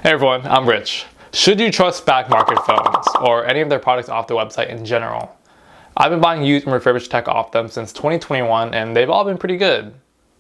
Hey everyone, I'm Rich. Should you trust Backmarket phones or any of their products off their website in general? I've been buying used and refurbished tech off them since 2021 and they've all been pretty good.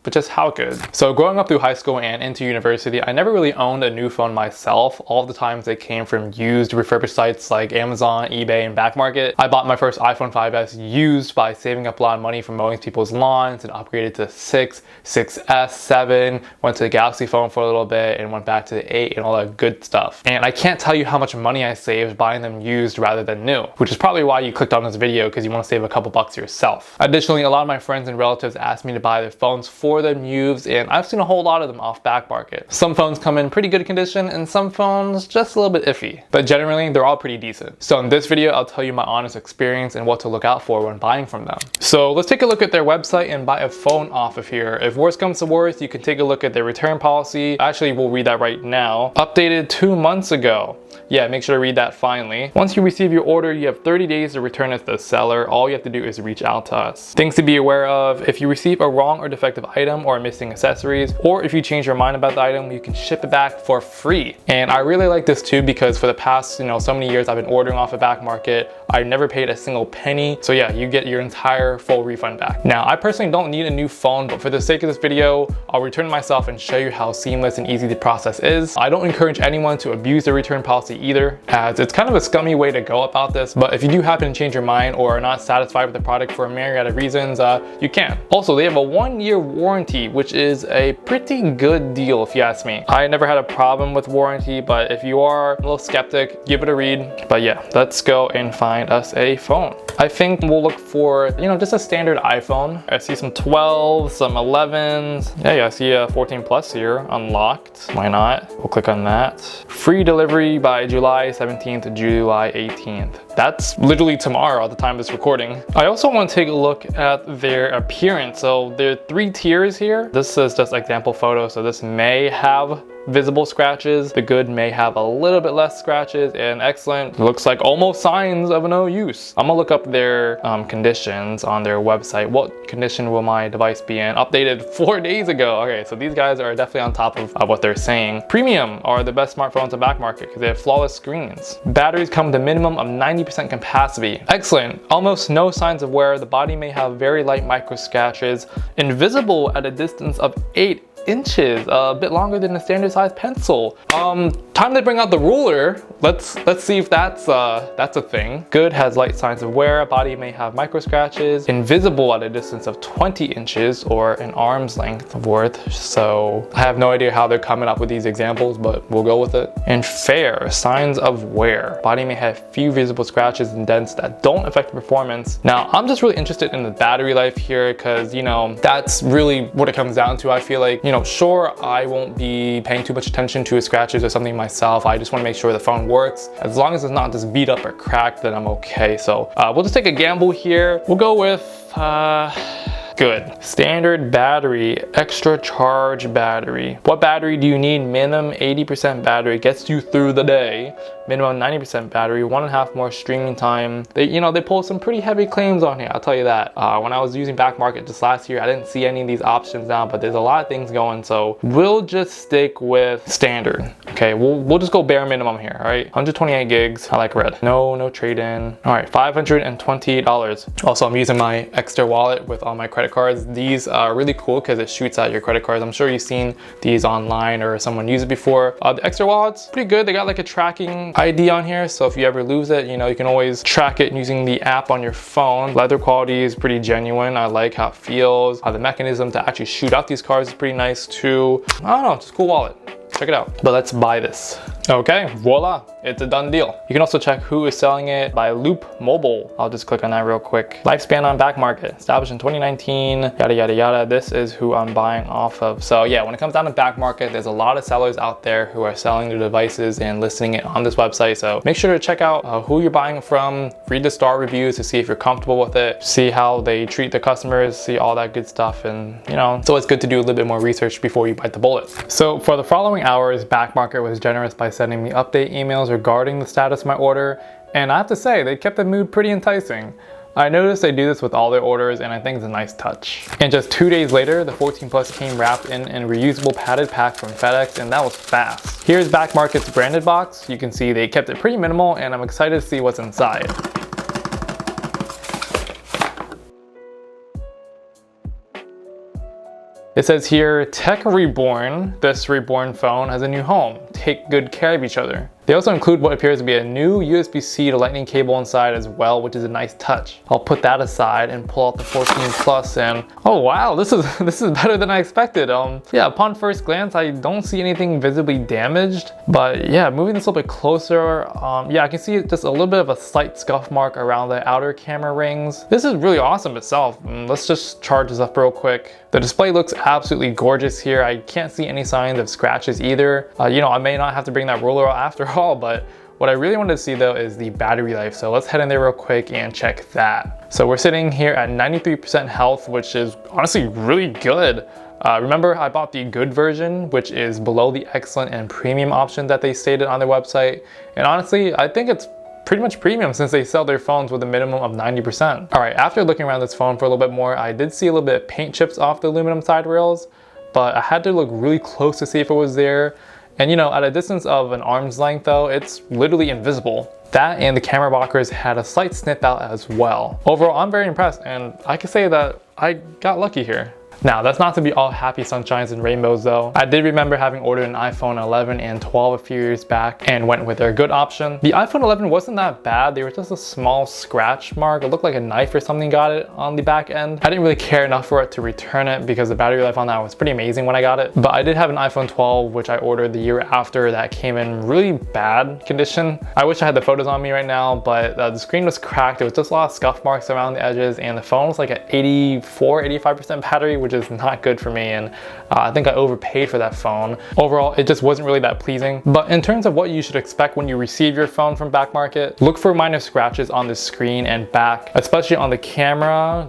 But just how good? So growing up through high school and into university, I never really owned a new phone myself. All of the times they came from used refurbished sites like Amazon, eBay, and Backmarket. I bought my first iPhone 5S used by saving up a lot of money from mowing people's lawns and upgraded to 6, 6S, 7, went to the Galaxy phone for a little bit and went back to the 8 and all that good stuff. And I can't tell you how much money I saved buying them used rather than new, which is probably why you clicked on this video, because you want to save a couple bucks yourself. Additionally, a lot of my friends and relatives asked me to buy their phones for them used, and I've seen a whole lot of them off Backmarket. Some phones come in pretty good condition and some phones just a little bit iffy, but generally they're all pretty decent. So in this video, I'll tell you my honest experience and what to look out for when buying from them. So let's take a look at their website and buy a phone off of here. If worse comes to worse, you can take a look at their return policy. Actually, we'll read that right now. Updated 2 months ago. Yeah, make sure to read that finally. Once you receive your order, you have 30 days to return it to the seller. All you have to do is reach out to us. Things to be aware of: if you receive a wrong or defective item or missing accessories, or if you change your mind about the item, you can ship it back for free. And I really like this too, because for the past, so many years I've been ordering off of Backmarket. I never paid a single penny. So yeah, you get your entire full refund back. Now, I personally don't need a new phone, but for the sake of this video, I'll return myself and show you how seamless and easy the process is. I don't encourage anyone to abuse the return policy either, as it's kind of a scummy way to go about this. But if you do happen to change your mind or are not satisfied with the product for a myriad of reasons, you can. Also, they have a 1-year warranty, which is a pretty good deal if you ask me. I never had a problem with warranty, but if you are a little skeptic, give it a read. But yeah, let's go and find us a phone. I think we'll look for, just a standard iPhone. I see some 12s, some 11s. Yeah, I see a 14 Plus here, unlocked. Why not? We'll click on that. Free delivery by July 17th to July 18th. That's literally tomorrow at the time of this recording. I also want to take a look at their appearance. So there are 3 tiers here. This is just example photo, so this may have visible scratches. The good may have a little bit less scratches, and excellent looks like almost signs of no use. I'm gonna look up their conditions on their website. What condition will my device be in? Updated 4 days ago. Okay, so these guys are definitely on top of what they're saying. Premium are the best smartphones on Backmarket because they have flawless screens. Batteries come with a minimum of 90% capacity. Excellent. Almost no signs of wear. The body may have very light micro scratches. Invisible at a distance of 8 inches, a bit longer than a standard size pencil. Time to bring out the ruler. Let's see if that's a thing. Good has light signs of wear. Body may have micro scratches. Invisible at a distance of 20 inches or an arm's length worth. So I have no idea how they're coming up with these examples, but we'll go with it. And fair, signs of wear. Body may have few visible scratches and dents that don't affect performance. Now, I'm just really interested in the battery life here, because that's really what it comes down to. I feel like, sure, I won't be paying too much attention to scratches or something myself. I just want to make sure the phone works. As long as it's not just beat up or cracked, then I'm okay. So we'll just take a gamble here. We'll go with good. Standard battery, extra charge battery. What battery do you need? Minimum 80% battery gets you through the day. Minimum 90% battery, 1.5 more streaming time. They pull some pretty heavy claims on here, I'll tell you that. When I was using Backmarket just last year, I didn't see any of these options now, but there's a lot of things going, so we'll just stick with standard. Okay, we'll just go bare minimum here, all right? 128 gigs, I like red. No trade-in. All right, $528. Also, I'm using my extra wallet with all my credit cards. These are really cool because it shoots out your credit cards. I'm sure you've seen these online or someone use it before. The extra wallet's pretty good. They got like a tracking ID on here, so if you ever lose it, you can always track it using the app on your phone. Leather quality is pretty genuine. I like how it feels. The mechanism to actually shoot out these cards is pretty nice too. I don't know, it's a cool wallet. Check it out. But let's buy this. Okay, voila, it's a done deal. You can also check who is selling it by Loop Mobile. I'll just click on that real quick. Lifespan on Backmarket, established in 2019, yada, yada, yada. This is who I'm buying off of. So yeah, when it comes down to Backmarket, there's a lot of sellers out there who are selling their devices and listing it on this website. So make sure to check out who you're buying from, read the star reviews to see if you're comfortable with it, see how they treat the customers, see all that good stuff. And so it's good to do a little bit more research before you bite the bullet. So for the following hours, Backmarket was generous by sending me update emails regarding the status of my order, and I have to say they kept the mood pretty enticing. I noticed they do this with all their orders, and I think it's a nice touch. And just 2 days later, the 14 Plus came wrapped in a reusable padded pack from FedEx, and that was fast. Here's Backmarket's branded box. You can see they kept it pretty minimal, and I'm excited to see what's inside. It says here, Tech Reborn. This reborn phone has a new home. Take good care of each other. They also include what appears to be a new USB-C to lightning cable inside as well, which is a nice touch. I'll put that aside and pull out the 14 Plus, and oh wow, this is better than I expected. Yeah, upon first glance, I don't see anything visibly damaged, but yeah, moving this a little bit closer, yeah, I can see just a little bit of a slight scuff mark around the outer camera rings. This is really awesome itself. Let's just charge this up real quick. The display looks absolutely gorgeous here. I can't see any signs of scratches either. You know, I may not have to bring that ruler out after all, but what I really wanted to see though is the battery life. So let's head in there real quick and check that. So we're sitting here at 93% health, which is honestly really good. Remember, I bought the good version, which is below the excellent and premium option that they stated on their website. And honestly, I think it's pretty much premium since they sell their phones with a minimum of 90%. All right, after looking around this phone for a little bit more, I did see a little bit of paint chips off the aluminum side rails, but I had to look really close to see if it was there. And you know, at a distance of an arm's length though, it's literally invisible. That and the camera blockers had a slight snip out as well. Overall, I'm very impressed, and I can say that I got lucky here. Now, that's not to be all happy sunshines and rainbows though. I did remember having ordered an iPhone 11 and 12 a few years back and went with their good option. The iPhone 11 wasn't that bad. There was just a small scratch mark. It looked like a knife or something got it on the back end. I didn't really care enough for it to return it because the battery life on that was pretty amazing when I got it. But I did have an iPhone 12, which I ordered the year after, that came in really bad condition. I wish I had the photos on me right now, but the screen was cracked. There was just a lot of scuff marks around the edges, and the phone was like at 85% battery, which is not good for me, and I think I overpaid for that phone. Overall, it just wasn't really that pleasing. But in terms of what you should expect when you receive your phone from Backmarket, look for minor scratches on the screen and back, especially on the camera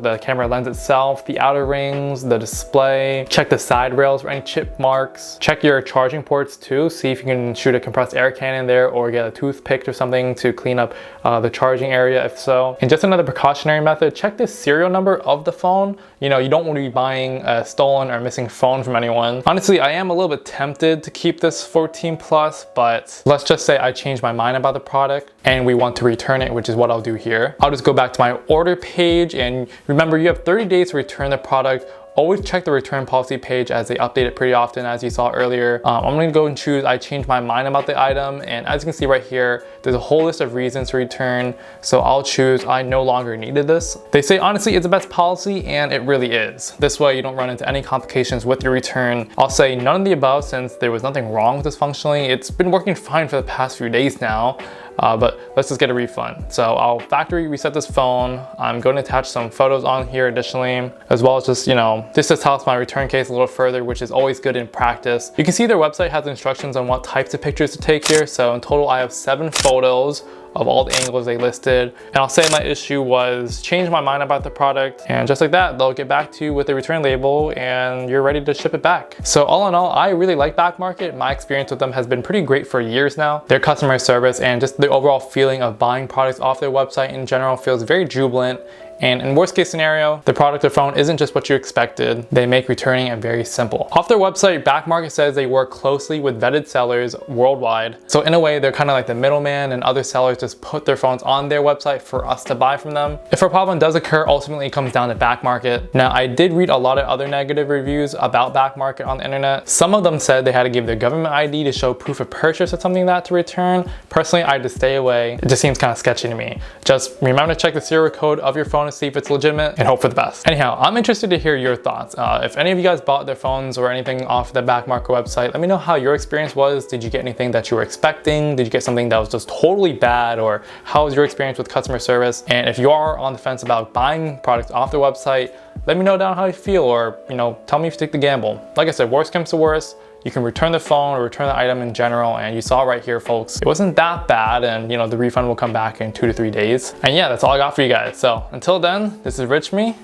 lens itself, the outer rings, the display. Check the side rails for any chip marks. Check your charging ports too. See if you can shoot a compressed air can in there or get a toothpick or something to clean up the charging area if so. And just another precautionary method, check the serial number of the phone. You know, you don't want to be buying a stolen or missing phone from anyone. Honestly, I am a little bit tempted to keep this 14 Plus, but let's just say I changed my mind about the product and we want to return it, which is what I'll do here. I'll just go back to my order page, and remember, you have 30 days to return the product. Always check the return policy page as they update it pretty often, as you saw earlier. I'm gonna go and choose I changed my mind about the item, and as you can see right here, there's a whole list of reasons to return, so I'll choose I no longer needed this. They say honestly it's the best policy, and it really is. This way you don't run into any complications with your return. I'll say none of the above since there was nothing wrong with this functionally. It's been working fine for the past few days now. But let's just get a refund. So I'll factory reset this phone. I'm going to attach some photos on here additionally, as well as just, you know, this just helps my return case a little further, which is always good in practice. You can see their website has instructions on what types of pictures to take here. So in total, I have 7 photos of all the angles they listed. And I'll say my issue was change my mind about the product, and just like that, they'll get back to you with a return label and you're ready to ship it back. So all in all, I really like Backmarket. My experience with them has been pretty great for years now. Their customer service and just the overall feeling of buying products off their website in general feels very jubilant. And in worst case scenario, the product or phone isn't just what you expected. They make returning it very simple. Off their website, Backmarket says they work closely with vetted sellers worldwide. So in a way, they're kind of like the middleman, and other sellers just put their phones on their website for us to buy from them. If a problem does occur, ultimately it comes down to Backmarket. Now, I did read a lot of other negative reviews about Backmarket on the internet. Some of them said they had to give their government ID to show proof of purchase or something like that to return. Personally, I just stay away. It just seems kind of sketchy to me. Just remember to check the serial code of your phone to see if it's legitimate, and hope for the best. Anyhow, I'm interested to hear your thoughts. If any of you guys bought their phones or anything off the Backmarket website, let me know how your experience was. Did you get anything that you were expecting? Did you get something that was just totally bad? Or how was your experience with customer service? And if you are on the fence about buying products off their website, let me know down how you feel, or tell me if you take the gamble. Like I said, worst comes to worst, you can return the phone or return the item in general, and you saw right here, folks, it wasn't that bad, and the refund will come back in 2 to 3 days. And yeah, that's all I got for you guys. So until then, this is Rich Me,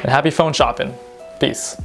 and happy phone shopping. Peace.